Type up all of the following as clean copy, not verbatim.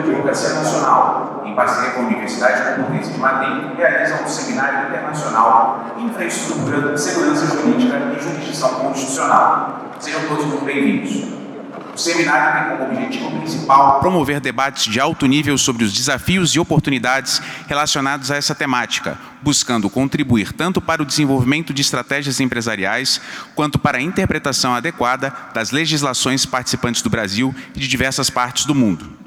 Advocacia Nacional, em parceria com a Universidade Complutense de Madrid, realiza um seminário internacional Infraestrutura, Segurança Jurídica e Jurisdição Constitucional. Sejam todos muito bem-vindos. O seminário tem como objetivo principal promover debates de alto nível sobre os desafios e oportunidades relacionados a essa temática, buscando contribuir tanto para o desenvolvimento de estratégias empresariais, quanto para a interpretação adequada das legislações participantes do Brasil e de diversas partes do mundo.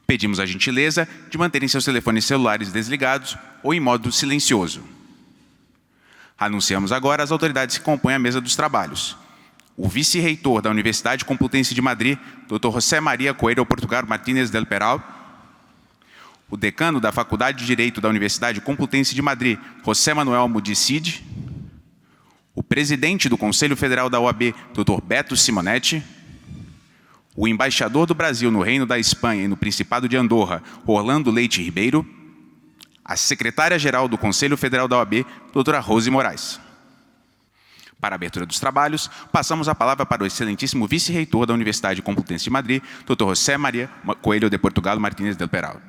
Pedimos a gentileza de manterem seus telefones celulares desligados ou em modo silencioso. Anunciamos agora as autoridades que compõem a mesa dos trabalhos. O vice-reitor da Universidade Complutense de Madrid, Dr. José María Coelho Portugal Martínez del Peral, o decano da Faculdade de Direito da Universidade Complutense de Madrid, José Manuel Mudicid, o presidente do Conselho Federal da OAB, Dr. Beto Simonetti, o embaixador do Brasil no Reino da Espanha e no Principado de Andorra, Orlando Leite Ribeiro, a secretária-geral do Conselho Federal da OAB, doutora Rose Moraes. Para a abertura dos trabalhos, passamos a palavra para o excelentíssimo vice-reitor da Universidade Complutense de Madrid, Dr. José María Coelho de Portugal Martínez del Peral.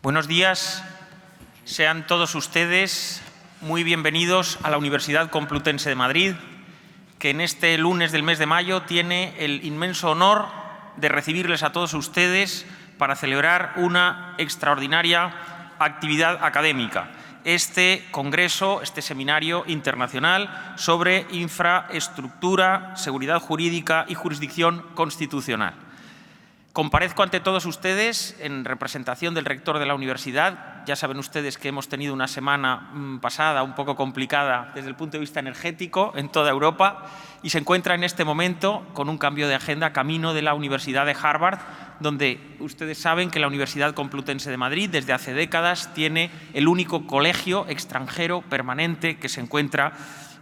Buenos días. Sean todos ustedes muy bienvenidos a la Universidad Complutense de Madrid, que en este lunes del mes de mayo tiene el inmenso honor de recibirles a todos ustedes para celebrar una extraordinaria actividad académica. Este congreso, este seminario internacional sobre infraestructura, seguridad jurídica y jurisdicción constitucional. Comparezco ante todos ustedes en representación del rector de la universidad. Ya saben ustedes que hemos tenido una semana pasada un poco complicada desde el punto de vista energético en toda Europa y se encuentra en este momento con un cambio de agenda camino de la Universidad de Harvard, donde ustedes saben que la Universidad Complutense de Madrid desde hace décadas tiene el único colegio extranjero permanente que se encuentra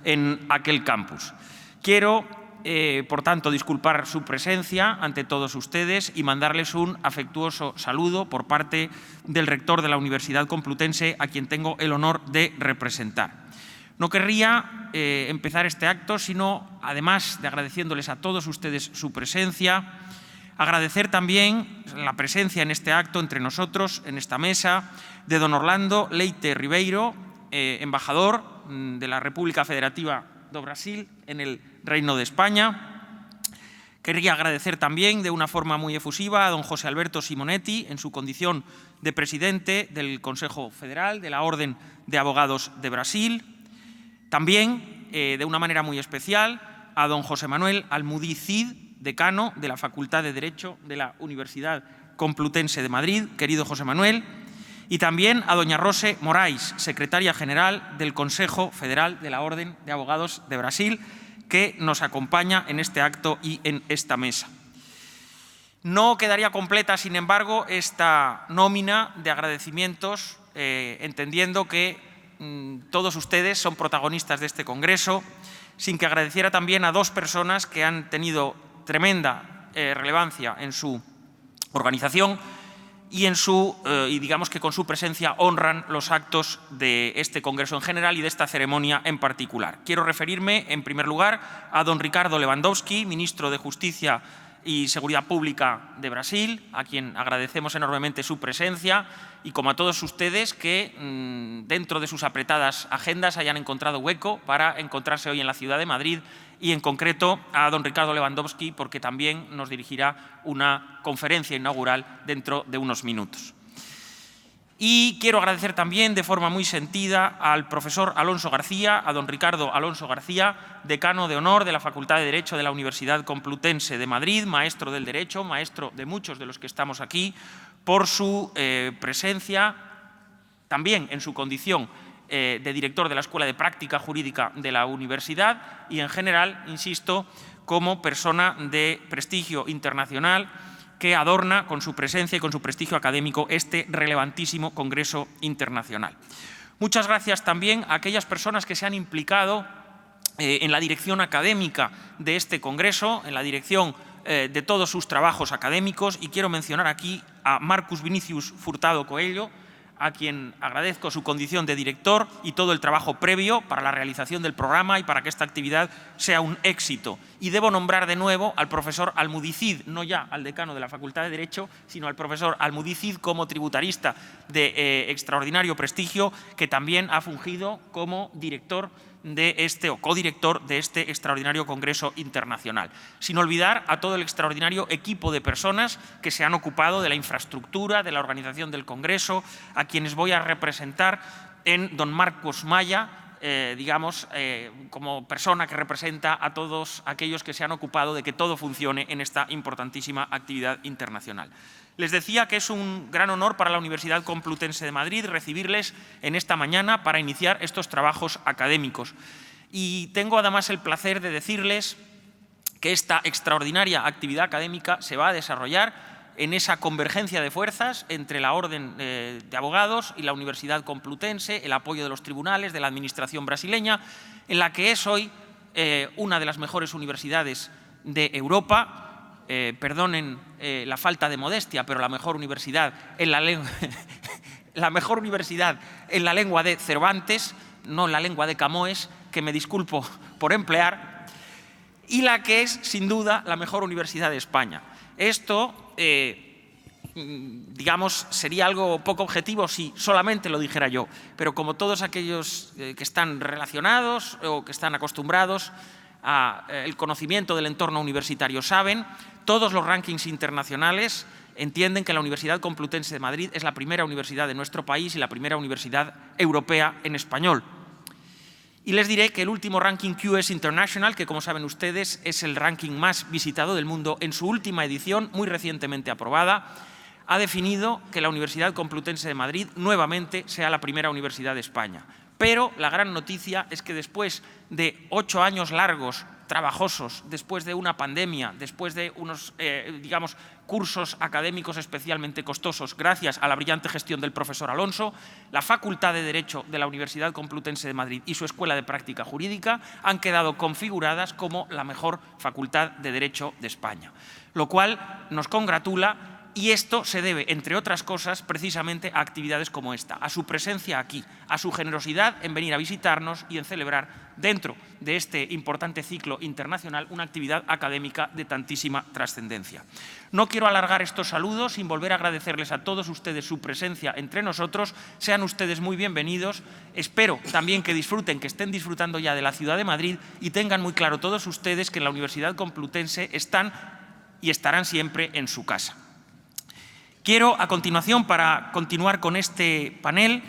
en aquel campus. Quiero por tanto, disculpar su presencia ante todos ustedes y mandarles un afectuoso saludo por parte del rector de la Universidad Complutense, a quien tengo el honor de representar. No querría empezar este acto, sino, además de agradeciéndoles a todos ustedes su presencia, agradecer también la presencia en este acto entre nosotros, en esta mesa, de don Orlando Leite Ribeiro, embajador de la República Federativa de Brasil en el Reino de España. Quería agradecer también de una forma muy efusiva a don José Alberto Simonetti en su condición de presidente del Consejo Federal de la Orden de Abogados de Brasil. También, de una manera muy especial, a don José Manuel Almudí Cid, decano de la Facultad de Derecho de la Universidad Complutense de Madrid. Querido José Manuel. Y también a doña Rose Moraes, secretaria general del Consejo Federal de la Orden de Abogados de Brasil, que nos acompaña en este acto y en esta mesa. No quedaría completa, sin embargo, esta nómina de agradecimientos, entendiendo que todos ustedes son protagonistas de este congreso, sin que agradeciera también a dos personas que han tenido tremenda relevancia en su organización y digamos que con su presencia honran los actos de este congreso en general y de esta ceremonia en particular. Quiero referirme, en primer lugar, a don Ricardo Lewandowski, ministro de Justicia y Seguridad Pública de Brasil, a quien agradecemos enormemente su presencia, y como a todos ustedes que dentro de sus apretadas agendas hayan encontrado hueco para encontrarse hoy en la ciudad de Madrid, y en concreto a don Ricardo Lewandowski, porque también nos dirigirá una conferencia inaugural dentro de unos minutos. Y quiero agradecer también de forma muy sentida al profesor Alonso García, a don Ricardo Alonso García, decano de honor de la Facultad de Derecho de la Universidad Complutense de Madrid, maestro del Derecho, maestro de muchos de los que estamos aquí, por su presencia, también en su condición de director de la Escuela de Práctica Jurídica de la Universidad y, en general, insisto, como persona de prestigio internacional que adorna con su presencia y con su prestigio académico este relevantísimo Congreso Internacional. Muchas gracias también a aquellas personas que se han implicado en la dirección académica de este Congreso, en la dirección de todos sus trabajos académicos, y quiero mencionar aquí a Marcus Vinicius Furtado Coello, a quien agradezco su condición de director y todo el trabajo previo para la realización del programa y para que esta actividad sea un éxito. Y debo nombrar de nuevo al profesor Almudicid, no ya al decano de la Facultad de Derecho, sino al profesor Almudicid como tributarista de extraordinario prestigio, que también ha fungido como director de este, o codirector de este extraordinario Congreso Internacional. Sin olvidar a todo el extraordinario equipo de personas que se han ocupado de la infraestructura, de la organización del Congreso, a quienes voy a representar en don Marcos Maya, como persona que representa a todos aquellos que se han ocupado de que todo funcione en esta importantísima actividad internacional. Les decía que es un gran honor para la Universidad Complutense de Madrid recibirles en esta mañana para iniciar estos trabajos académicos. Y tengo además el placer de decirles que esta extraordinaria actividad académica se va a desarrollar en esa convergencia de fuerzas entre la Orden de Abogados y la Universidad Complutense, el apoyo de los tribunales, de la administración brasileña, en la que es hoy una de las mejores universidades de Europa. Perdonen la falta de modestia, pero la mejor universidad en la lengua, la mejor universidad en la lengua de Cervantes, no en la lengua de Camões, que me disculpo por emplear, y la que es, sin duda, la mejor universidad de España. Esto, digamos, sería algo poco objetivo si solamente lo dijera yo, pero como todos aquellos que están relacionados o que están acostumbrados al conocimiento del entorno universitario saben, todos los rankings internacionales entienden que la Universidad Complutense de Madrid es la primera universidad de nuestro país y la primera universidad europea en español. Y les diré que el último ranking QS International, que como saben ustedes es el ranking más visitado del mundo, en su última edición, muy recientemente aprobada, ha definido que la Universidad Complutense de Madrid nuevamente sea la primera universidad de España. Pero la gran noticia es que después de 8 años largos, trabajosos, después de una pandemia, después de unos, cursos académicos especialmente costosos, gracias a la brillante gestión del profesor Alonso, la Facultad de Derecho de la Universidad Complutense de Madrid y su Escuela de Práctica Jurídica han quedado configuradas como la mejor Facultad de Derecho de España, lo cual nos congratula. Y esto se debe, entre otras cosas, precisamente a actividades como esta, a su presencia aquí, a su generosidad en venir a visitarnos y en celebrar dentro de este importante ciclo internacional una actividad académica de tantísima trascendencia. No quiero alargar estos saludos sin volver a agradecerles a todos ustedes su presencia entre nosotros. Sean ustedes muy bienvenidos. Espero también que disfruten, que estén disfrutando ya de la ciudad de Madrid y tengan muy claro todos ustedes que en la Universidad Complutense están y estarán siempre en su casa. Quiero, a continuación, para continuar con este panel,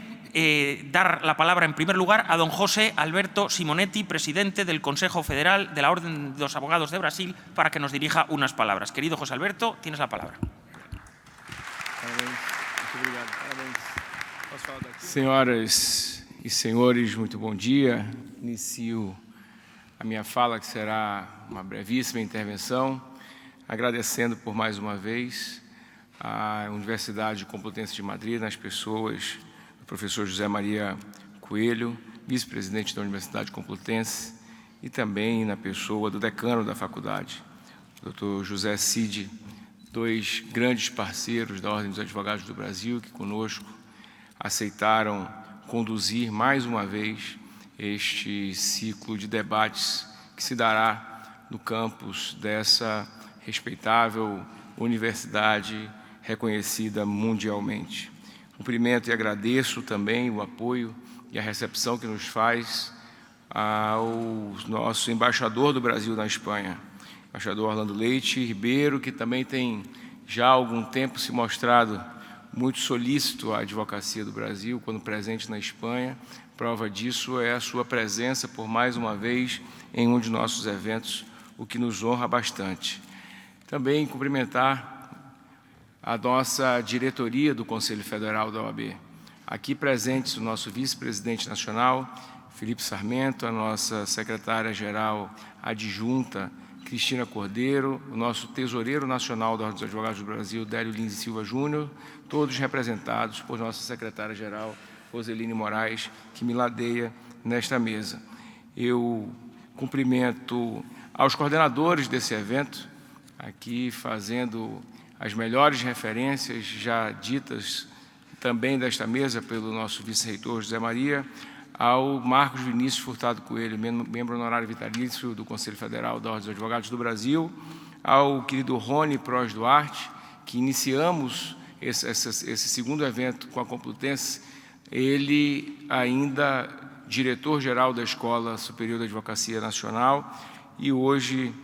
dar la palabra en primer lugar a don José Alberto Simonetti, presidente del Consejo Federal de la Orden de los Abogados de Brasil, para que nos dirija unas palabras. Querido José Alberto, tienes la palabra. Senhoras e senhores, muito bom dia. Inicio a minha fala, que será uma brevíssima intervenção, agradecendo por mais uma vez a Universidade Complutense de Madrid, nas pessoas do professor José Maria Coelho, vice-presidente da Universidade Complutense, e também na pessoa do decano da faculdade, Dr. José Cid, dois grandes parceiros da Ordem dos Advogados do Brasil, que conosco aceitaram conduzir mais uma vez este ciclo de debates que se dará no campus dessa respeitável universidade reconhecida mundialmente. Cumprimento e agradeço também o apoio e a recepção que nos faz ao nosso embaixador do Brasil na Espanha, embaixador Orlando Leite Ribeiro, que também tem já há algum tempo se mostrado muito solícito à advocacia do Brasil, quando presente na Espanha. Prova disso é a sua presença por mais uma vez em um de nossos eventos, o que nos honra bastante. Também cumprimentar a nossa diretoria do Conselho Federal da OAB. Aqui presentes o nosso vice-presidente nacional, Felipe Sarmento, a nossa secretária-geral adjunta, Cristina Cordeiro, o nosso tesoureiro nacional da Ordem dos Advogados do Brasil, Délio Lins e Silva Júnior, todos representados por nossa secretária-geral, Roseline Moraes, que me ladeia nesta mesa. Eu cumprimento aos coordenadores desse evento, aqui fazendo as melhores referências já ditas também desta mesa pelo nosso vice-reitor José Maria, ao Marcos Vinícius Furtado Coelho, membro honorário vitalício do Conselho Federal da Ordem dos Advogados do Brasil, ao querido Rony Proz Duarte, que iniciamos esse segundo evento com a Complutense, ele ainda diretor-geral da Escola Superior da Advocacia Nacional e hoje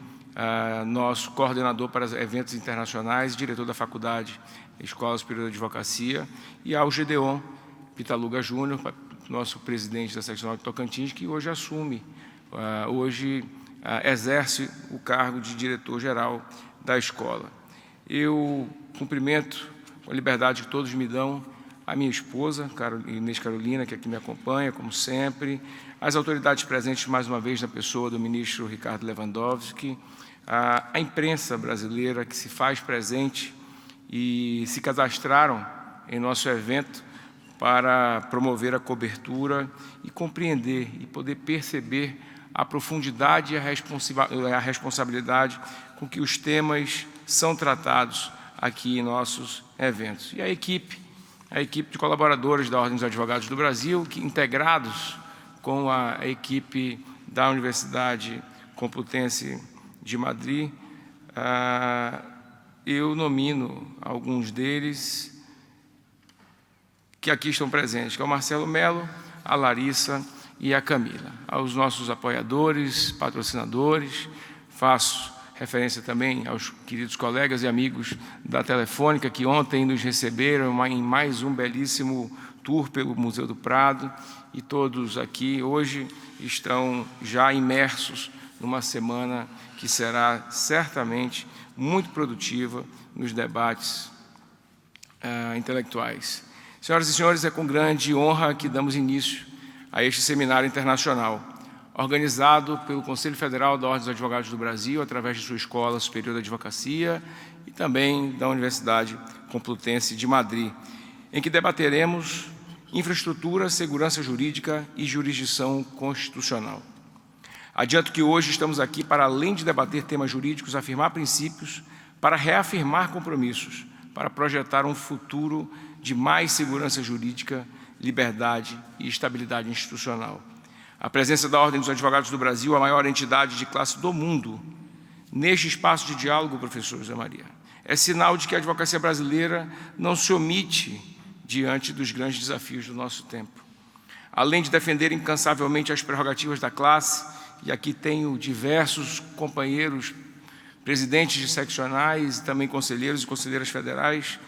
nosso coordenador para eventos internacionais, diretor da Faculdade Escola Superior da Advocacia, e ao Gedeon Pitaluga Júnior, nosso presidente da seccional de Tocantins, que hoje assume, exerce o cargo de diretor-geral da escola. Eu cumprimento, com a liberdade que todos me dão, a minha esposa, Inês Carolina, que aqui me acompanha, como sempre, as autoridades presentes, mais uma vez, na pessoa do ministro Ricardo Lewandowski, a imprensa brasileira que se faz presente e se cadastraram em nosso evento para promover a cobertura e compreender e poder perceber a profundidade e a responsabilidade com que os temas são tratados aqui em nossos eventos. E a equipe de colaboradores da Ordem dos Advogados do Brasil, que integrados com a equipe da Universidade Complutense de Madrid, eu nomino alguns deles que aqui estão presentes, que é o Marcelo Melo, a Larissa e a Camila. Aos nossos apoiadores, patrocinadores, faço referência também aos queridos colegas e amigos da Telefônica, que ontem nos receberam em mais um belíssimo tour pelo Museu do Prado, e todos aqui hoje estão já imersos numa semana que será certamente muito produtiva nos debates intelectuais. Senhoras e senhores, é com grande honra que damos início a este seminário internacional, organizado pelo Conselho Federal da Ordem dos Advogados do Brasil, através de sua Escola Superior da Advocacia e também da Universidade Complutense de Madrid, em que debateremos infraestrutura, segurança jurídica e jurisdição constitucional. Adianto que hoje estamos aqui para, além de debater temas jurídicos, afirmar princípios, para reafirmar compromissos, para projetar um futuro de mais segurança jurídica, liberdade e estabilidade institucional. A presença da Ordem dos Advogados do Brasil, a maior entidade de classe do mundo, neste espaço de diálogo, professor José Maria, é sinal de que a advocacia brasileira não se omite diante dos grandes desafios do nosso tempo. Além de defender incansavelmente as prerrogativas da classe, e aqui tenho diversos companheiros, presidentes de seccionais, e também conselheiros e conselheiras federais,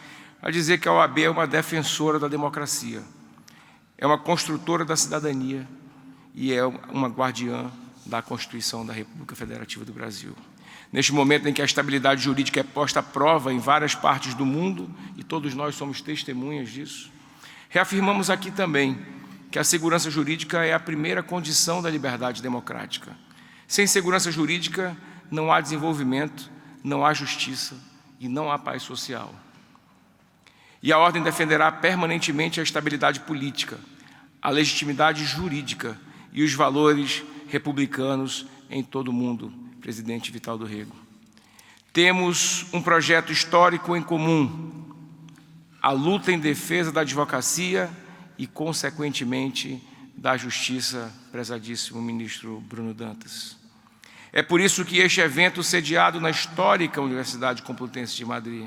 a dizer que a OAB é uma defensora da democracia, é uma construtora da cidadania e é uma guardiã da Constituição da República Federativa do Brasil. Neste momento em que a estabilidade jurídica é posta à prova em várias partes do mundo, e todos nós somos testemunhas disso, reafirmamos aqui também que a segurança jurídica é a primeira condição da liberdade democrática. Sem segurança jurídica não há desenvolvimento, não há justiça e não há paz social. E a Ordem defenderá permanentemente a estabilidade política, a legitimidade jurídica e os valores republicanos em todo o mundo, presidente Vital do Rego. Temos um projeto histórico em comum, a luta em defesa da advocacia e, consequentemente, da justiça, prezadíssimo ministro Bruno Dantas. É por isso que este evento, sediado na histórica Universidade Complutense de Madrid,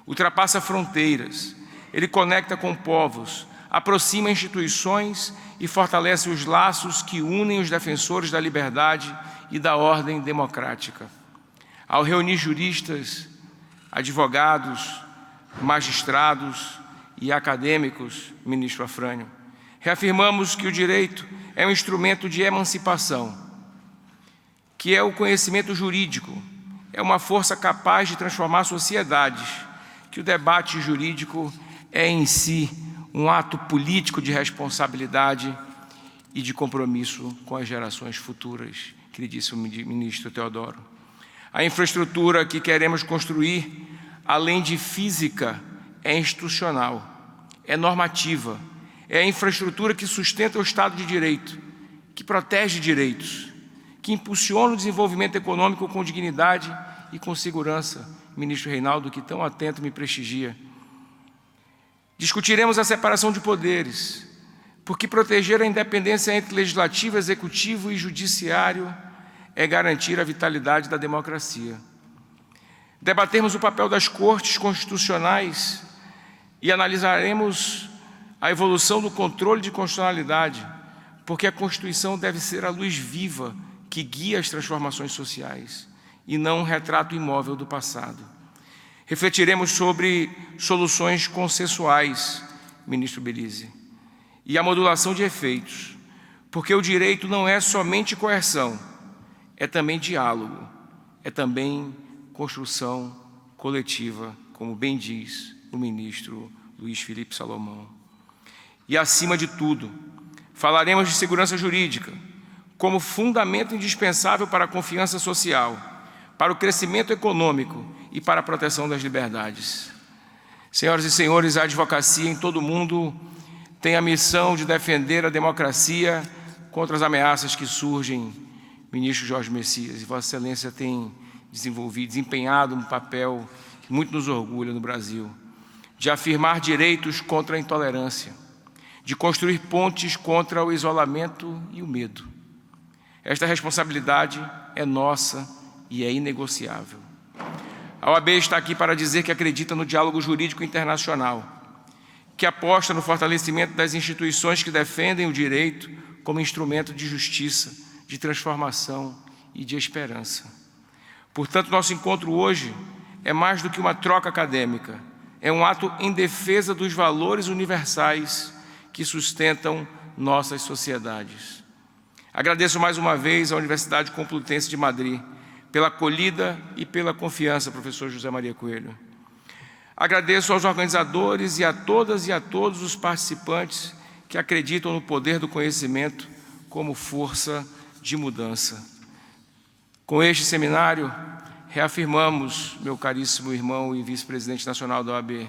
ultrapassa fronteiras, ele conecta com povos, aproxima instituições e fortalece os laços que unem os defensores da liberdade e da ordem democrática. Ao reunir juristas, advogados, magistrados e acadêmicos, ministro Afrânio, reafirmamos que o direito é um instrumento de emancipação, que é o conhecimento jurídico, é uma força capaz de transformar sociedades, que o debate jurídico é em si um ato político de responsabilidade e de compromisso com as gerações futuras, queridíssimo ministro Teodoro. A infraestrutura que queremos construir, além de física, é institucional, é normativa, é a infraestrutura que sustenta o Estado de Direito, que protege direitos, que impulsiona o desenvolvimento econômico com dignidade e com segurança, ministro Reinaldo, que tão atento me prestigia, Discutiremos a separação de poderes, porque proteger a independência entre legislativo, executivo e judiciário é garantir a vitalidade da democracia. Debateremos o papel das cortes constitucionais e analisaremos a evolução do controle de constitucionalidade, porque a Constituição deve ser a luz viva que guia as transformações sociais e não um retrato imóvel do passado. Refletiremos sobre soluções consensuais, ministro Belize, e a modulação de efeitos, porque o direito não é somente coerção, é também diálogo, é também construção coletiva, como bem diz o ministro Luiz Felipe Salomão. E, acima de tudo, falaremos de segurança jurídica como fundamento indispensável para a confiança social, para o crescimento econômico e para a proteção das liberdades. Senhoras e senhores, a advocacia em todo o mundo tem a missão de defender a democracia contra as ameaças que surgem. Ministro Jorge Messias, e Vossa Excelência tem desempenhado um papel que muito nos orgulha no Brasil, de afirmar direitos contra a intolerância, de construir pontes contra o isolamento e o medo. Esta responsabilidade é nossa e é inegociável. A OAB está aqui para dizer que acredita no diálogo jurídico internacional, que aposta no fortalecimento das instituições que defendem o direito como instrumento de justiça, de transformação e de esperança. Portanto, nosso encontro hoje é mais do que uma troca acadêmica, é um ato em defesa dos valores universais que sustentam nossas sociedades. Agradeço mais uma vez à Universidade Complutense de Madrid pela acolhida e pela confiança, professor José Maria Coelho. Agradeço aos organizadores e a todas e a todos os participantes que acreditam no poder do conhecimento como força de mudança. Com este seminário, reafirmamos, meu caríssimo irmão e vice-presidente nacional da OAB,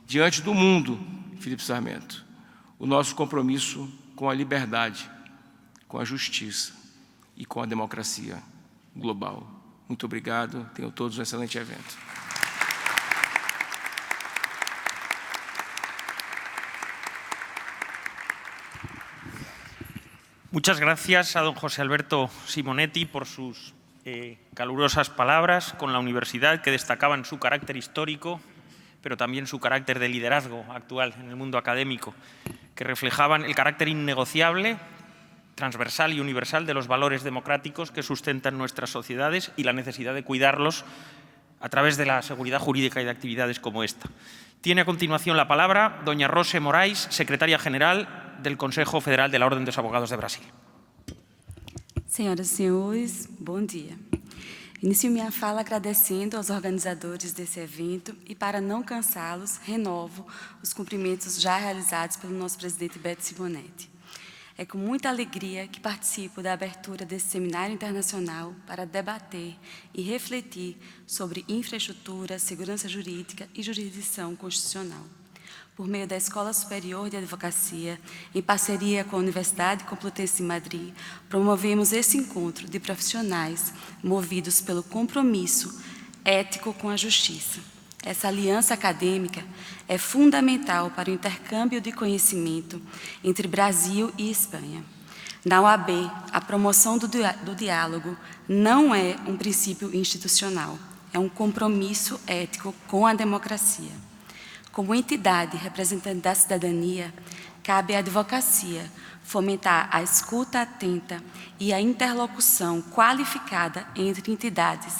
diante do mundo, Felipe Sarmento, o nosso compromisso com a liberdade, com a justiça e com a democracia global. Muito obrigado, tenham todos um excelente evento. Muchas gracias a don José Alberto Simonetti por sus calurosas palabras con la universidad, que destacaban su carácter histórico, pero también su carácter de liderazgo actual en el mundo académico, que reflejaban el carácter innegociable, transversal y universal de los valores democráticos que sustentan nuestras sociedades y la necesidad de cuidarlos a través de la seguridad jurídica y de actividades como esta. Tiene a continuación la palabra doña Rose Moraes, secretaria general del Consejo Federal de la Orden dos Abogados de Brasil. Senhoras e senhores, bom dia. Inicio minha fala agradecendo aos organizadores desse evento e, para não cansá-los, renovo os cumprimentos já realizados pelo nosso presidente Beto Simonetti. É com muita alegria que participo da abertura desse seminário internacional para debater e refletir sobre infraestrutura, segurança jurídica e jurisdição constitucional. Por meio da Escola Superior de Advocacia, em parceria com a Universidade Complutense de Madrid, promovemos esse encontro de profissionais movidos pelo compromisso ético com a justiça. Essa aliança acadêmica é fundamental para o intercâmbio de conhecimento entre Brasil e Espanha. Na OAB, a promoção do diálogo não é um princípio institucional, é um compromisso ético com a democracia. Como entidade representante da cidadania, cabe à advocacia fomentar a escuta atenta e a interlocução qualificada entre entidades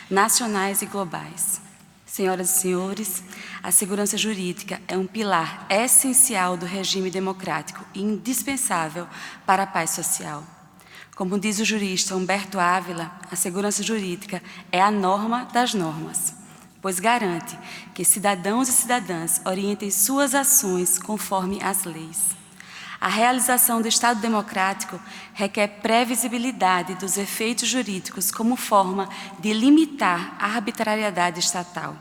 nacionais e globais. Senhoras e senhores, a segurança jurídica é um pilar essencial do regime democrático e indispensável para a paz social. Como diz o jurista Humberto Ávila, a segurança jurídica é a norma das normas, pois garante que cidadãos e cidadãs orientem suas ações conforme as leis. A realização do Estado democrático requer previsibilidade dos efeitos jurídicos como forma de limitar a arbitrariedade estatal.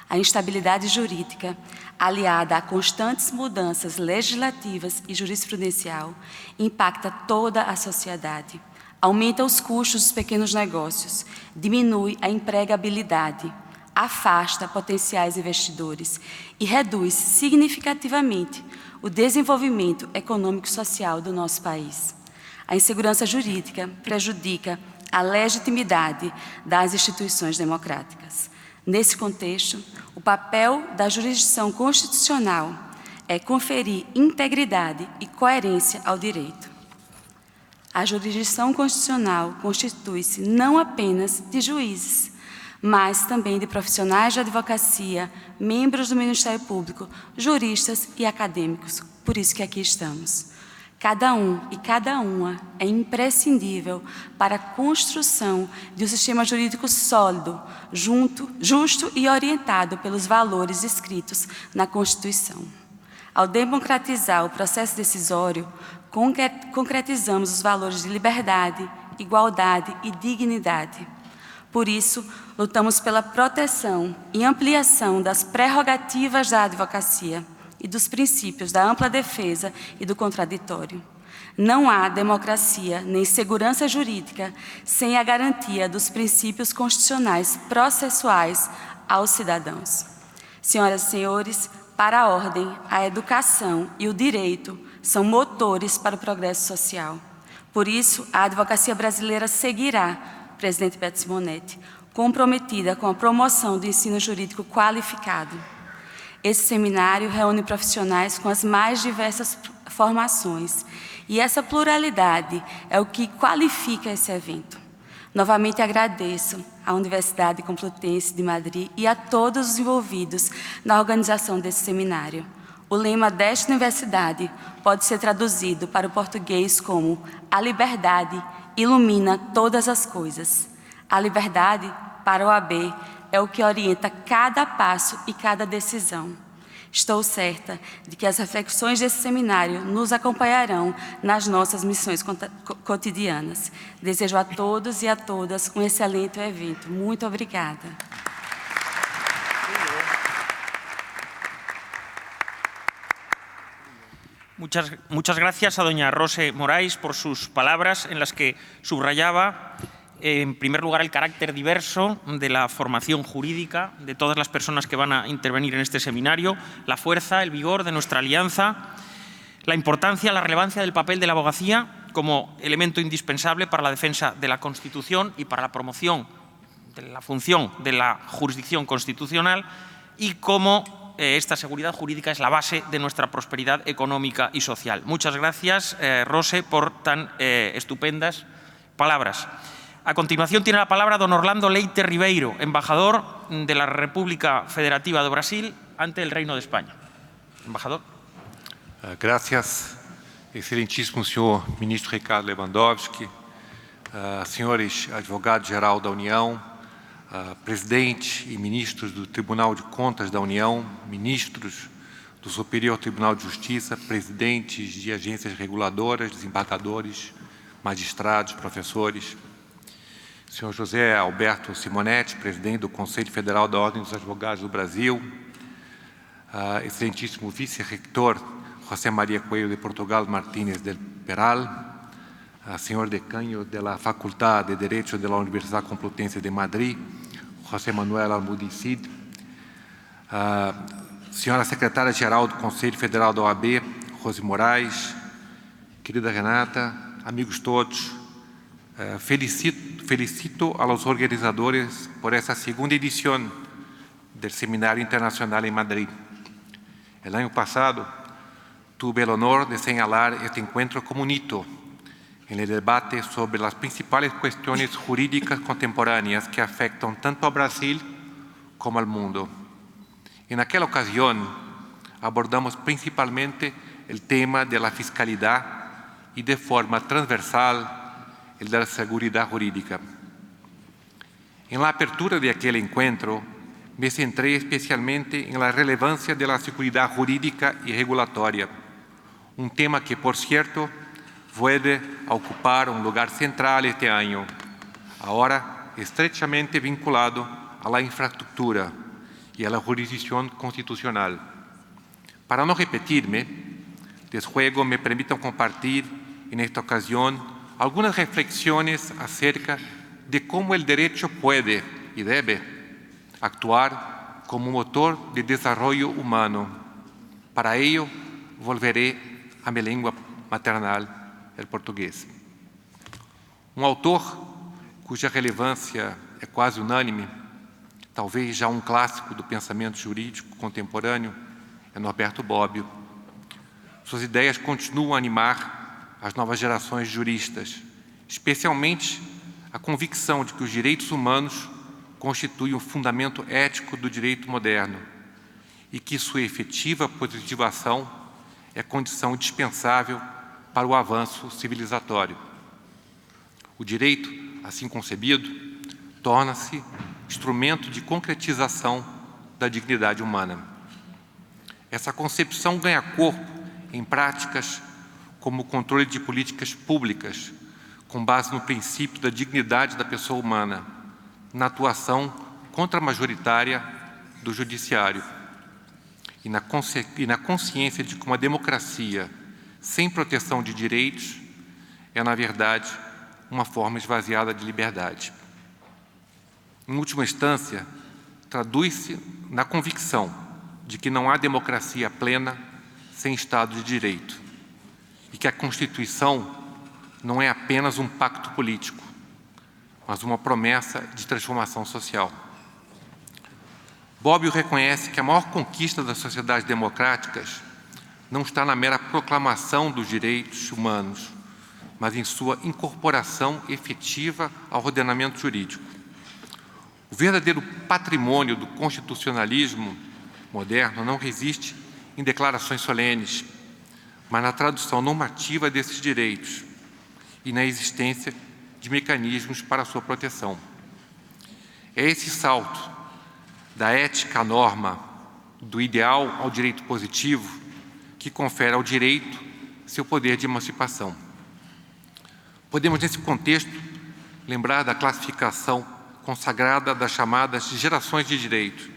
A instabilidade jurídica, aliada a constantes mudanças legislativas e jurisprudencial, impacta toda a sociedade, aumenta os custos dos pequenos negócios, diminui a empregabilidade, afasta potenciais investidores e reduz significativamente o desenvolvimento econômico e social do nosso país. A insegurança jurídica prejudica a legitimidade das instituições democráticas. Nesse contexto, o papel da jurisdição constitucional é conferir integridade e coerência ao direito. A jurisdição constitucional constitui-se não apenas de juízes, mas também de profissionais de advocacia, membros do Ministério Público, juristas e acadêmicos. Por isso que aqui estamos. Cada um e cada uma é imprescindível para a construção de um sistema jurídico sólido, justo e orientado pelos valores escritos na Constituição. Ao democratizar o processo decisório, concretizamos os valores de liberdade, igualdade e dignidade. Por isso, lutamos pela proteção e ampliação das prerrogativas da advocacia e dos princípios da ampla defesa e do contraditório. Não há democracia nem segurança jurídica sem a garantia dos princípios constitucionais processuais aos cidadãos. Senhoras e senhores, para a ordem, a educação e o direito são motores para o progresso social. Por isso, a advocacia brasileira seguirá, presidente Beto Simonetti, comprometida com a promoção do ensino jurídico qualificado. Esse seminário reúne profissionais com as mais diversas formações, e essa pluralidade é o que qualifica esse evento. Novamente agradeço à Universidade Complutense de Madrid e a todos os envolvidos na organização desse seminário. O lema desta universidade pode ser traduzido para o português como "A liberdade ilumina todas as coisas". A liberdade, para o AB, é o que orienta cada passo e cada decisão. Estou certa de que as reflexões desse seminário nos acompanharão nas nossas missões cotidianas. Desejo a todos e a todas um excelente evento. Muito obrigada. Muchas gracias a doña Rose Morais por sus palabras en las que subrayaba, en primer lugar, el carácter diverso de la formación jurídica de todas las personas que van a intervenir en este seminario, la fuerza, el vigor de nuestra alianza, la importancia, la relevancia del papel de la abogacía como elemento indispensable para la defensa de la Constitución y para la promoción de la función de la jurisdicción constitucional, y cómo esta seguridad jurídica es la base de nuestra prosperidad económica y social. Muchas gracias, Rose, por tan estupendas palabras. A continuación tiene la palabra don Orlando Leite Ribeiro, embajador de la República Federativa de Brasil ante el Reino de España. Embajador. Gracias, excelentíssimo senhor ministro Ricardo Lewandowski, senhores advogado-geral da União, presidente e ministros do Tribunal de Contas da União, ministros do Superior Tribunal de Justiça, presidentes de agências reguladoras, desembargadores, magistrados, professores, senhor José Alberto Simonetti, presidente do Conselho Federal da Ordem dos Advogados do Brasil, excelentíssimo vice-reitor José Maria Coelho de Portugal Martínez del Peral, senhor decano da Faculdade de Direito da Universidade Complutense de Madrid, José Manuel Almudí Cid, senhora secretária-geral do Conselho Federal da OAB, Rose Morais, querida Renata, amigos todos, felicito a los organizadores por esta segunda edición del Seminario Internacional en Madrid. El año pasado tuve el honor de señalar este encuentro como un hito en el debate sobre las principales cuestiones jurídicas contemporáneas que afectan tanto a Brasil como al mundo. En aquella ocasión abordamos principalmente el tema de la fiscalidad y de forma transversal el de la seguridad jurídica. En la apertura de aquel encuentro me centré especialmente en la relevancia de la seguridad jurídica y regulatoria, un tema que, por cierto, vuelve a ocupar un lugar central este año, ahora estrechamente vinculado a la infraestructura y a la jurisdicción constitucional. Para no repetirme, les ruego me permitan compartir en esta ocasión algunas reflexiones acerca de cómo el derecho puede y debe actuar como motor de desarrollo humano. Para ello, volveré a mi lengua maternal, el português. Autor cuja relevância é quase unânime, talvez já um clássico do pensamento jurídico contemporâneo, é Norberto Bobbio. Suas ideias continuam a animar as novas gerações de juristas, especialmente a convicção de que os direitos humanos constituem o fundamento ético do direito moderno e que sua efetiva positivação é condição indispensável para o avanço civilizatório. O direito, assim concebido, torna-se instrumento de concretização da dignidade humana. Essa concepção ganha corpo em práticas como o controle de políticas públicas, com base no princípio da dignidade da pessoa humana, na atuação contramajoritária do judiciário e na consciência de que uma democracia sem proteção de direitos é, na verdade, uma forma esvaziada de liberdade. Em última instância, traduz-se na convicção de que não há democracia plena sem Estado de Direito e que a Constituição não é apenas um pacto político, mas uma promessa de transformação social. Bobbio reconhece que a maior conquista das sociedades democráticas não está na mera proclamação dos direitos humanos, mas em sua incorporação efetiva ao ordenamento jurídico. O verdadeiro patrimônio do constitucionalismo moderno não resiste em declarações solenes, mas na tradução normativa desses direitos e na existência de mecanismos para a sua proteção. É esse salto da ética à norma, do ideal ao direito positivo, que confere ao direito seu poder de emancipação. Podemos, nesse contexto, lembrar da classificação consagrada das chamadas gerações de direito.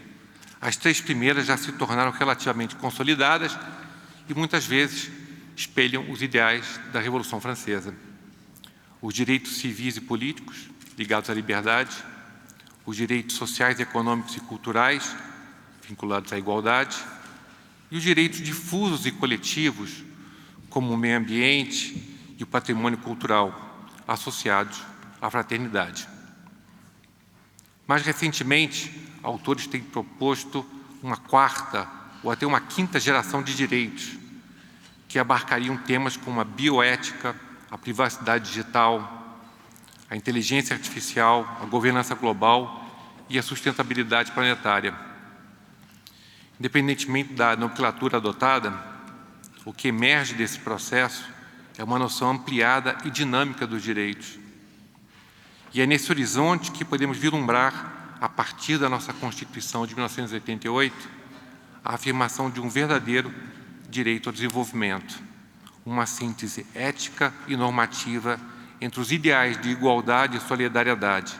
As 3 primeiras já se tornaram relativamente consolidadas e, muitas vezes, espelham os ideais da Revolução Francesa. Os direitos civis e políticos, ligados à liberdade, os direitos sociais, econômicos e culturais, vinculados à igualdade, e os direitos difusos e coletivos, como o meio ambiente e o patrimônio cultural, associados à fraternidade. Mais recentemente, autores têm proposto uma 4ª ou até uma 5ª geração de direitos, que abarcariam temas como a bioética, a privacidade digital, a inteligência artificial, a governança global e a sustentabilidade planetária. Independentemente da nomenclatura adotada, o que emerge desse processo é uma noção ampliada e dinâmica dos direitos. E é nesse horizonte que podemos vislumbrar, a partir da nossa Constituição de 1988, a afirmação de um verdadeiro direito ao desenvolvimento, uma síntese ética e normativa entre os ideais de igualdade e solidariedade,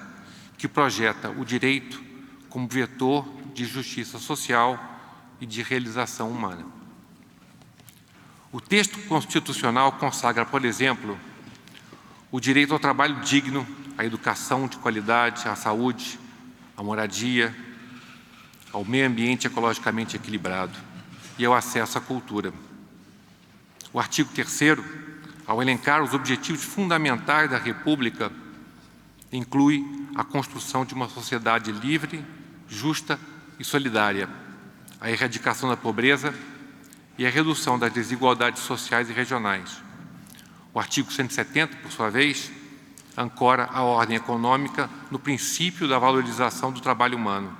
que projeta o direito como vetor de justiça social e de realização humana. O texto constitucional consagra, por exemplo, o direito ao trabalho digno, à educação de qualidade, à saúde, à moradia, ao meio ambiente ecologicamente equilibrado e ao acesso à cultura. O artigo 3º, ao elencar os objetivos fundamentais da República, inclui a construção de uma sociedade livre, justa e solidária, a erradicação da pobreza e a redução das desigualdades sociais e regionais. O artigo 170, por sua vez, ancora a ordem econômica no princípio da valorização do trabalho humano.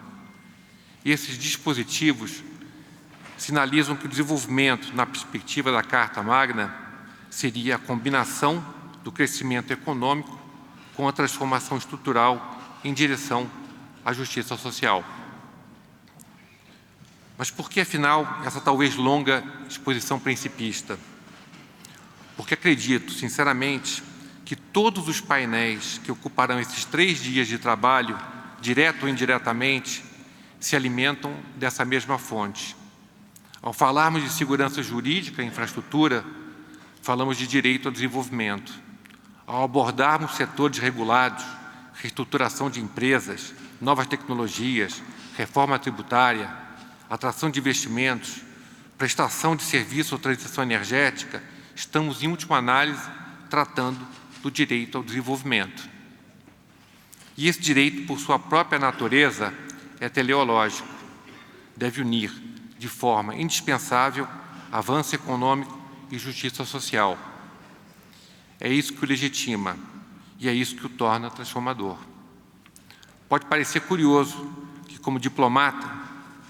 E esses dispositivos sinalizam que o desenvolvimento, na perspectiva da Carta Magna, seria a combinação do crescimento econômico com a transformação estrutural em direção à justiça social. Mas por que, afinal, essa talvez longa exposição principista? Porque acredito, sinceramente, que todos os painéis que ocuparão esses 3 dias de trabalho, direto ou indiretamente, se alimentam dessa mesma fonte. Ao falarmos de segurança jurídica e infraestrutura, falamos de direito ao desenvolvimento. Ao abordarmos setores regulados, reestruturação de empresas, novas tecnologias, reforma tributária, atração de investimentos, prestação de serviço ou transição energética, estamos, em última análise, tratando do direito ao desenvolvimento. E esse direito, por sua própria natureza, é teleológico. Deve unir, de forma indispensável, avanço econômico e justiça social. É isso que o legitima e é isso que o torna transformador. Pode parecer curioso que, como diplomata,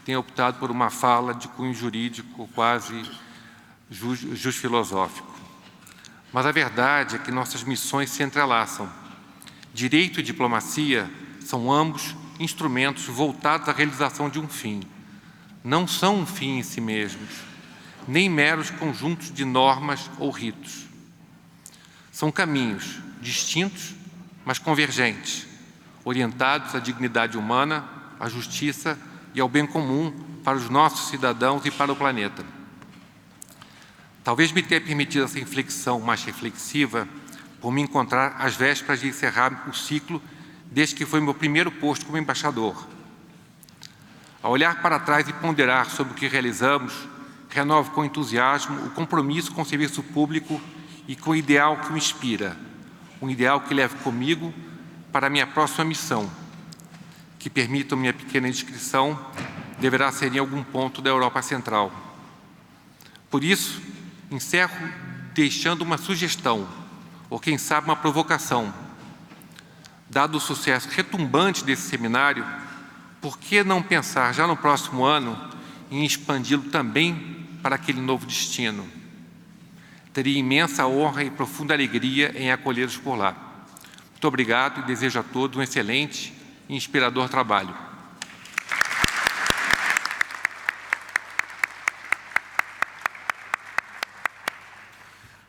tenha optado por uma fala de cunho jurídico quase filosófico. Mas a verdade é que nossas missões se entrelaçam. Direito e diplomacia são ambos instrumentos voltados à realização de um fim. Não são um fim em si mesmos, nem meros conjuntos de normas ou ritos. São caminhos distintos, mas convergentes, orientados à dignidade humana, à justiça e ao bem comum para os nossos cidadãos e para o planeta. Talvez me tenha permitido essa inflexão mais reflexiva por me encontrar às vésperas de encerrar o ciclo desde que foi meu primeiro posto como embaixador. Ao olhar para trás e ponderar sobre o que realizamos, renovo com entusiasmo o compromisso com o serviço público e com o ideal que o inspira, um ideal que levo comigo para a minha próxima missão, que, permitam minha pequena indiscrição, deverá ser em algum ponto da Europa Central. Por isso, encerro deixando uma sugestão, ou quem sabe uma provocação. Dado o sucesso retumbante desse seminário, por que não pensar já no próximo ano em expandi-lo também para aquele novo destino? Teria imensa honra e profunda alegria em acolhê-los por lá. Muito obrigado e desejo a todos um excelente e inspirador trabalho.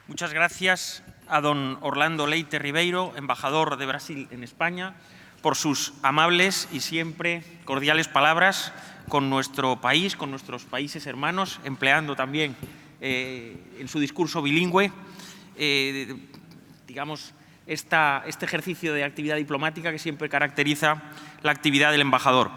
Muchas gracias a don Orlando Leite Ribeiro, embajador de Brasil en España, por sus amables y siempre cordiales palabras con nuestro país, con nuestros países hermanos, empleando también en su discurso bilingüe, digamos, este ejercicio de actividad diplomática que siempre caracteriza la actividad del embajador.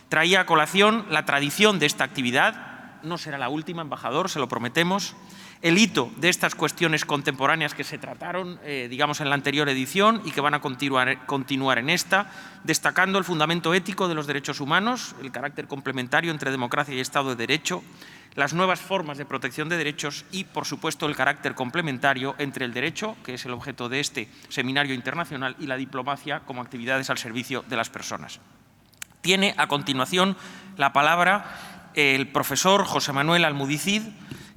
Traía a colación la tradición de esta actividad, no será la última, embajador, se lo prometemos, el hito de estas cuestiones contemporáneas que se trataron, digamos, en la anterior edición y que van a continuar en esta, destacando el fundamento ético de los derechos humanos, el carácter complementario entre democracia y Estado de Derecho, las nuevas formas de protección de derechos y, por supuesto, el carácter complementario entre el derecho, que es el objeto de este seminario internacional, y la diplomacia como actividades al servicio de las personas. Tiene a continuación la palabra el profesor José Manuel Almudícid,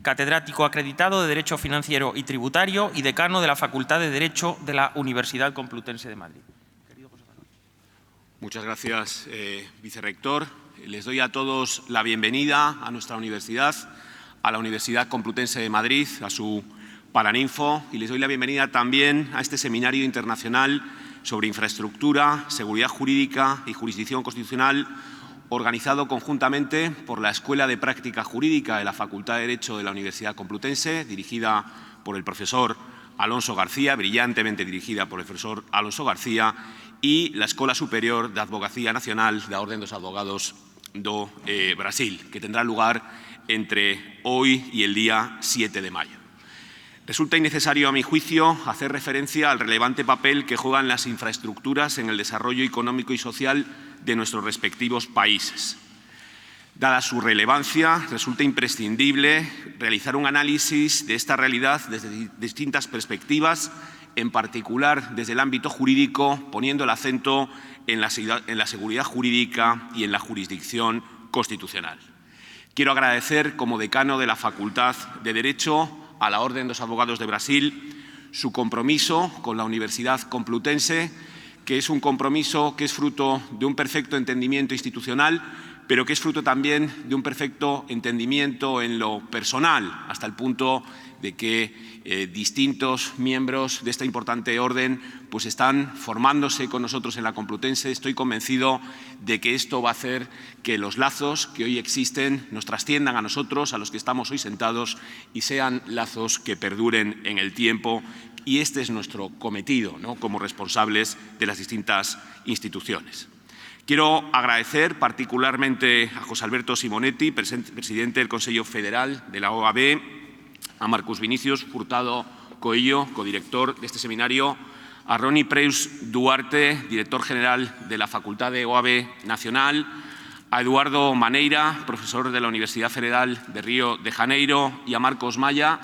catedrático acreditado de Derecho Financiero y Tributario y decano de la Facultad de Derecho de la Universidad Complutense de Madrid. Muchas gracias, vicerrector. Les doy a todos la bienvenida a nuestra universidad, a la Universidad Complutense de Madrid, a su Paraninfo, y les doy la bienvenida también a este seminario internacional sobre infraestructura, seguridad jurídica y jurisdicción constitucional, organizado conjuntamente por la Escuela de Práctica Jurídica de la Facultad de Derecho de la Universidad Complutense, dirigida por el profesor Alonso García, brillantemente dirigida por el profesor Alonso García, y la Escola Superior de Advocacia Nacional da Orden dos Advogados do Brasil, que tendrá lugar entre hoy y el día 7 de mayo. Resulta innecesario, a mi juicio, hacer referencia al relevante papel que juegan las infraestructuras en el desarrollo económico y social de nuestros respectivos países. Dada su relevancia, resulta imprescindible realizar un análisis de esta realidad desde distintas perspectivas, en particular desde el ámbito jurídico, poniendo el acento en la seguridad jurídica y en la jurisdicción constitucional. Quiero agradecer, como decano de la Facultad de Derecho, a la Orden dos Advogados de Brasil su compromiso con la Universidad Complutense, que es un compromiso que es fruto de un perfecto entendimiento institucional, pero que es fruto también de un perfecto entendimiento en lo personal, hasta el punto de que distintos miembros de esta importante orden pues están formándose con nosotros en la Complutense. Estoy convencido de que esto va a hacer que los lazos que hoy existen nos trasciendan a nosotros, a los que estamos hoy sentados, y sean lazos que perduren en el tiempo. Y este es nuestro cometido, ¿no?, como responsables de las distintas instituciones. Quiero agradecer particularmente a José Alberto Simonetti, presidente del Consejo Federal de la OAB, a Marcus Vinicius Hurtado Coello, codirector de este seminario, a Ronnie Preus Duarte, director general de la Facultad de OAB Nacional, a Eduardo Maneira, profesor de la Universidad Federal de Río de Janeiro, y a Marcos Maya,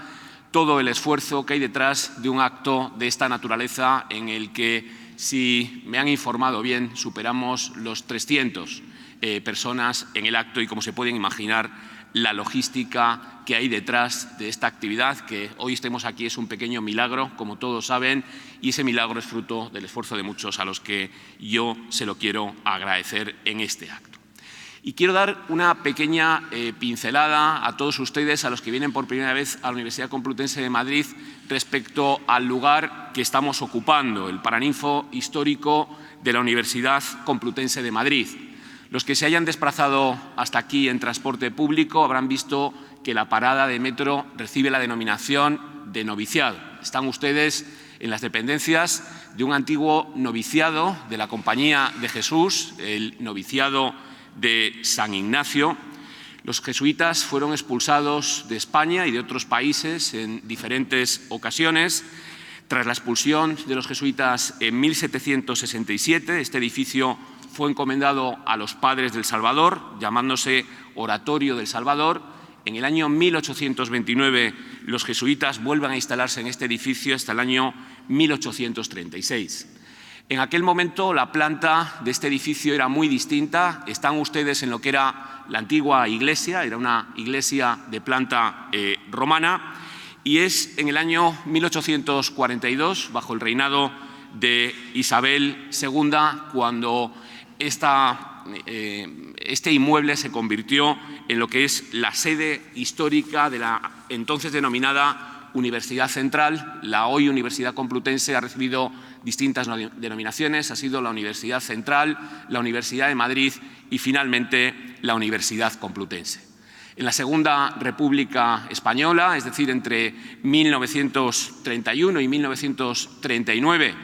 todo el esfuerzo que hay detrás de un acto de esta naturaleza en el que, si me han informado bien, superamos los 300 personas en el acto y, como se pueden imaginar, la logística que hay detrás de esta actividad, que hoy estemos aquí es un pequeño milagro, como todos saben, y ese milagro es fruto del esfuerzo de muchos a los que yo se lo quiero agradecer en este acto. Y quiero dar una pequeña pincelada a todos ustedes, a los que vienen por primera vez a la Universidad Complutense de Madrid, respecto al lugar que estamos ocupando, el Paraninfo histórico de la Universidad Complutense de Madrid. Los que se hayan desplazado hasta aquí en transporte público habrán visto que la parada de metro recibe la denominación de noviciado. Están ustedes en las dependencias de un antiguo noviciado de la Compañía de Jesús, el noviciado de San Ignacio. Los jesuitas fueron expulsados de España y de otros países en diferentes ocasiones. Tras la expulsión de los jesuitas en 1767, este edificio fue encomendado a los Padres del Salvador, llamándose Oratorio del Salvador. En el año 1829 los jesuitas vuelven a instalarse en este edificio hasta el año 1836. En aquel momento la planta de este edificio era muy distinta. Están ustedes en lo que era la antigua iglesia, era una iglesia de planta romana, y es en el año 1842, bajo el reinado de Isabel II, cuando este inmueble se convirtió en lo que es la sede histórica de la entonces denominada Universidad Central. La hoy Universidad Complutense ha recibido distintas denominaciones, ha sido la Universidad Central, la Universidad de Madrid y finalmente la Universidad Complutense. En la Segunda República Española, es decir, entre 1931 y 1939,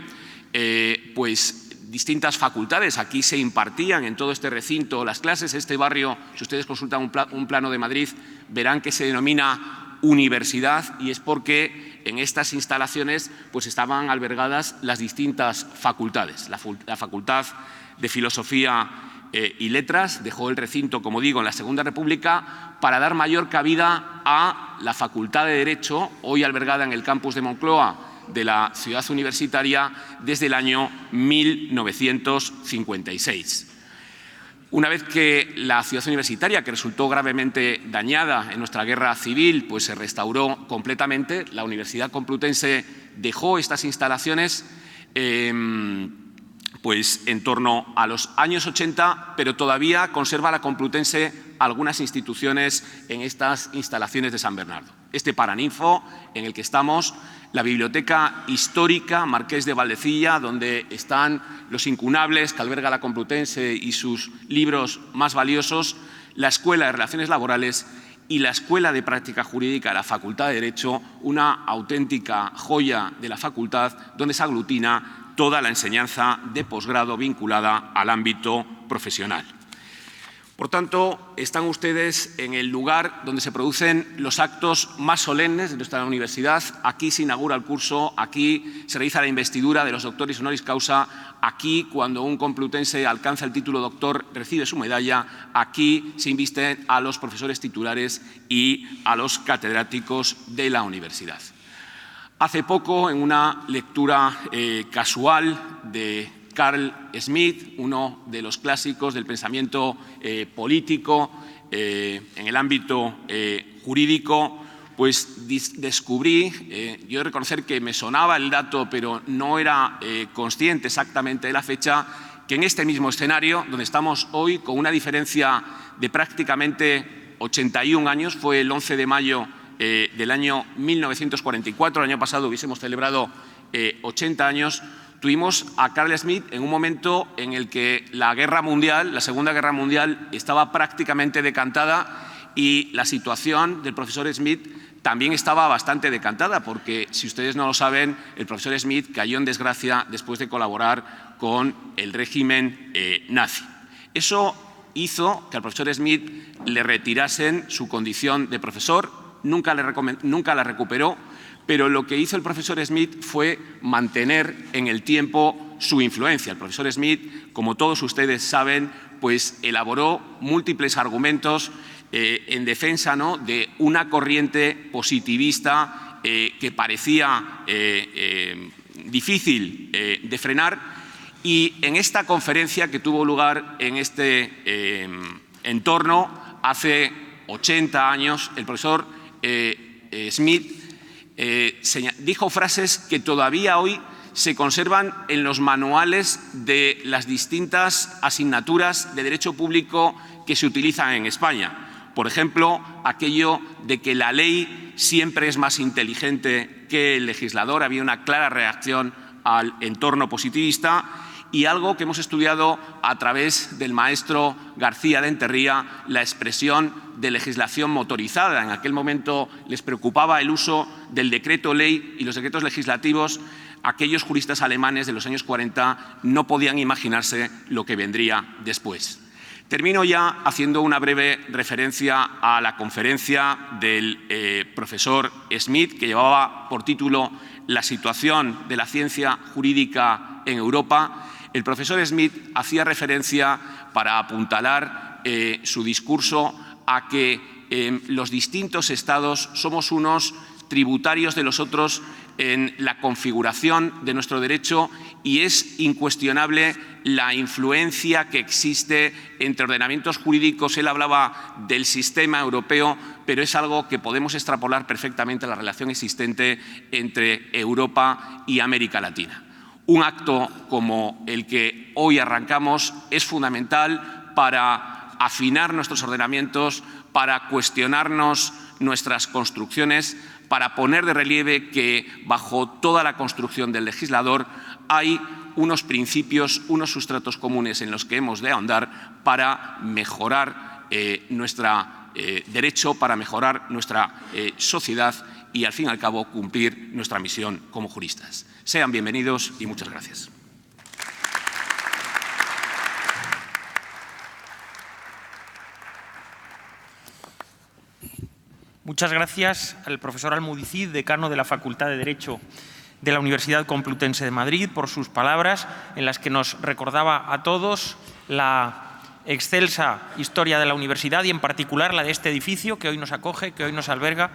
pues distintas facultades aquí se impartían en todo este recinto las clases. Este barrio, si ustedes consultan un plano de Madrid, verán que se denomina universidad, y es porque en estas instalaciones pues estaban albergadas las distintas facultades. La Facultad de Filosofía y Letras dejó el recinto, como digo, en la Segunda República para dar mayor cabida a la Facultad de Derecho, hoy albergada en el campus de Moncloa de la ciudad universitaria desde el año 1956. Una vez que la ciudad universitaria, que resultó gravemente dañada en nuestra guerra civil, pues se restauró completamente, la Universidad Complutense dejó estas instalaciones pues en torno a los años 80, pero todavía conserva la Complutense algunas instituciones en estas instalaciones de San Bernardo. Este Paraninfo en el que estamos, la Biblioteca Histórica Marqués de Valdecilla, donde están los incunables que alberga la Complutense y sus libros más valiosos, la Escuela de Relaciones Laborales y la Escuela de Práctica Jurídica de la Facultad de Derecho, una auténtica joya de la facultad donde se aglutina toda la enseñanza de posgrado vinculada al ámbito profesional. Por tanto, están ustedes en el lugar donde se producen los actos más solemnes de nuestra universidad. Aquí se inaugura el curso, aquí se realiza la investidura de los doctores honoris causa, aquí cuando un complutense alcanza el título doctor recibe su medalla, aquí se invisten a los profesores titulares y a los catedráticos de la universidad. Hace poco, en una lectura casual de Carl Schmitt, uno de los clásicos del pensamiento político en el ámbito jurídico, pues descubrí, yo he de reconocer que me sonaba el dato, pero no era consciente exactamente de la fecha, que en este mismo escenario, donde estamos hoy, con una diferencia de prácticamente 81 años, fue el 11 de mayo del año 1944, el año pasado hubiésemos celebrado 80 años, tuvimos a Carl Schmitt en un momento en el que la Guerra Mundial, la Segunda Guerra Mundial, estaba prácticamente decantada y la situación del profesor Schmitt también estaba bastante decantada, porque, si ustedes no lo saben, el profesor Schmitt cayó en desgracia después de colaborar con el régimen nazi. Eso hizo que al profesor Smith le retirasen su condición de profesor, nunca la recuperó, pero lo que hizo el profesor Smith fue mantener en el tiempo su influencia. El profesor Smith, como todos ustedes saben, pues elaboró múltiples argumentos en defensa, ¿no?, de una corriente positivista que parecía difícil de frenar. Y en esta conferencia que tuvo lugar en este entorno hace 80 años, el profesor Smith dijo frases que todavía hoy se conservan en los manuales de las distintas asignaturas de Derecho Público que se utilizan en España. Por ejemplo, aquello de que la ley siempre es más inteligente que el legislador. Había una clara reacción al entorno positivista. Y algo que hemos estudiado a través del maestro García de Enterría, la expresión de legislación motorizada. En aquel momento les preocupaba el uso del decreto ley y los decretos legislativos. Aquellos juristas alemanes de los años 40 no podían imaginarse lo que vendría después. Termino ya haciendo una breve referencia a la conferencia del profesor Smith, que llevaba por título La situación de la ciencia jurídica en Europa. El profesor Smith hacía referencia, para apuntalar su discurso, a que los distintos estados somos unos tributarios de los otros en la configuración de nuestro derecho y es incuestionable la influencia que existe entre ordenamientos jurídicos. Él hablaba del sistema europeo, pero es algo que podemos extrapolar perfectamente a la relación existente entre Europa y América Latina. Un acto como el que hoy arrancamos es fundamental para afinar nuestros ordenamientos, para cuestionarnos nuestras construcciones, para poner de relieve que bajo toda la construcción del legislador hay unos principios, unos sustratos comunes en los que hemos de ahondar para mejorar nuestro derecho, para mejorar nuestra sociedad y, al fin y al cabo, cumplir nuestra misión como juristas. Sean bienvenidos y muchas gracias. Muchas gracias al profesor Almudícid, decano de la Facultad de Derecho de la Universidad Complutense de Madrid, por sus palabras en las que nos recordaba a todos la excelsa historia de la universidad y en particular la de este edificio que hoy nos acoge, que hoy nos alberga,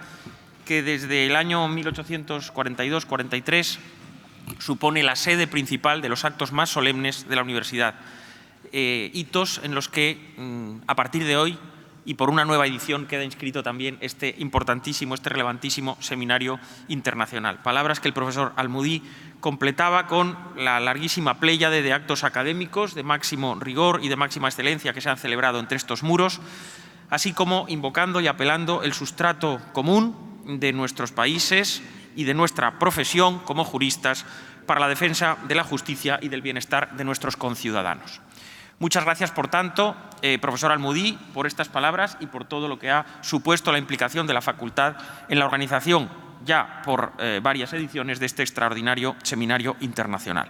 que desde el año 1842-43 supone la sede principal de los actos más solemnes de la universidad. Hitos en los que, a partir de hoy, y por una nueva edición, queda inscrito también este importantísimo, este relevantísimo seminario internacional. Palabras que el profesor Almudí completaba con la larguísima pléyade de actos académicos de máximo rigor y de máxima excelencia que se han celebrado entre estos muros, así como invocando y apelando el sustrato común de nuestros países y de nuestra profesión como juristas para la defensa de la justicia y del bienestar de nuestros conciudadanos. Muchas gracias, por tanto, profesor Almudí, por estas palabras y por todo lo que ha supuesto la implicación de la facultad en la organización, ya por varias ediciones, de este extraordinario seminario internacional.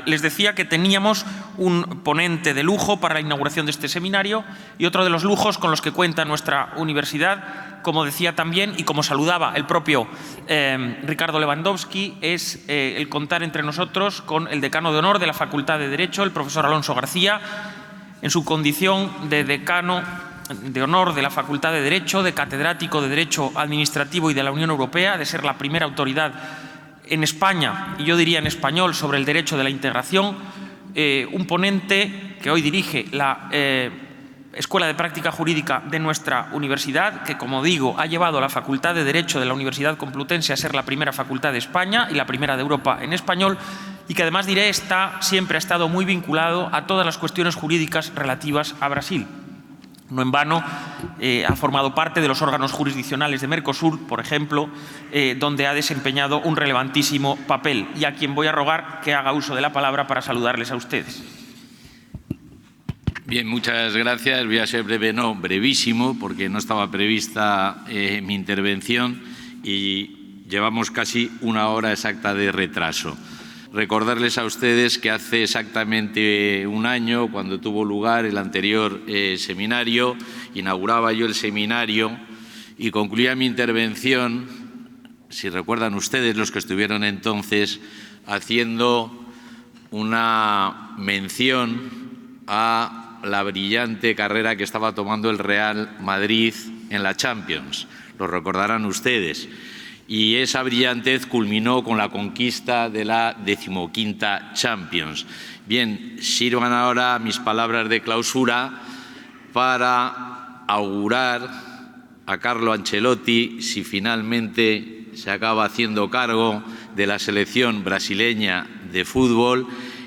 Les decía que teníamos un ponente de lujo para la inauguración de este seminario y otro de los lujos con los que cuenta nuestra universidad, como decía también y como saludaba el propio Ricardo Lewandowski, es el contar entre nosotros con el decano de honor de la Facultad de Derecho, el profesor Alonso García, en su condición de decano de honor de la Facultad de Derecho, de catedrático de Derecho Administrativo y de la Unión Europea, de ser la primera autoridad en España, y yo diría en español, sobre el derecho de la integración, un ponente que hoy dirige la Escuela de Práctica Jurídica de nuestra universidad, que, como digo, ha llevado a la Facultad de Derecho de la Universidad Complutense a ser la primera facultad de España y la primera de Europa en español, y que además, diré, siempre ha estado muy vinculado a todas las cuestiones jurídicas relativas a Brasil. No en vano ha formado parte de los órganos jurisdiccionales de Mercosur, por ejemplo, donde ha desempeñado un relevantísimo papel, y a quien voy a rogar que haga uso de la palabra para saludarles a ustedes. Bien, muchas gracias. Voy a ser breve, no, brevísimo, porque no estaba prevista mi intervención y llevamos casi una hora exacta de retraso. recordarles a ustedes que hace exactamente un año, cuando tuvo lugar el anterior seminario, inauguraba yo el seminario y concluía mi intervención, si recuerdan ustedes los que estuvieron entonces, haciendo una mención a la brillante carrera que estaba tomando el Real Madrid en la Champions. Lo recordarán ustedes. Y esa brillantez culminó con la conquista de la 15ª Champions. Bien, sirvan ahora mis palabras de clausura para augurar a Carlo Ancelotti, si finalmente se acaba haciendo cargo de la selección brasileña de fútbol,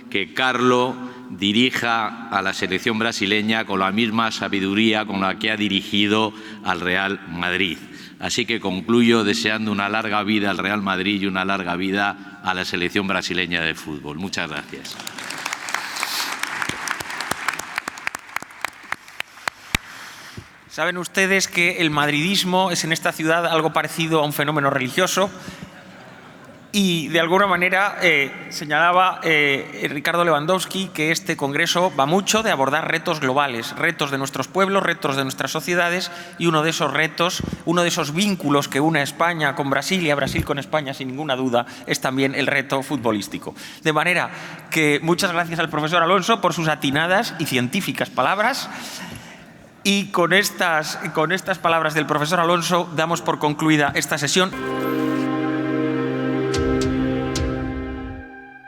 que Carlo dirija a la selección brasileña con la misma sabiduría con la que ha dirigido al Real Madrid. Así que concluyo deseando una larga vida al Real Madrid y una larga vida a la selección brasileña de fútbol. Muchas gracias. Saben ustedes que el madridismo es en esta ciudad algo parecido a un fenómeno religioso y de alguna manera señalaba Ricardo Lewandowski que este congreso va mucho de abordar retos globales, retos de nuestros pueblos, retos de nuestras sociedades, y uno de esos retos, uno de esos vínculos que une a España con Brasil y a Brasil con España sin ninguna duda es también el reto futbolístico. De manera que muchas gracias al profesor Alonso por sus atinadas y científicas palabras. Y con estas palabras del profesor Alonso damos por concluida esta sesión.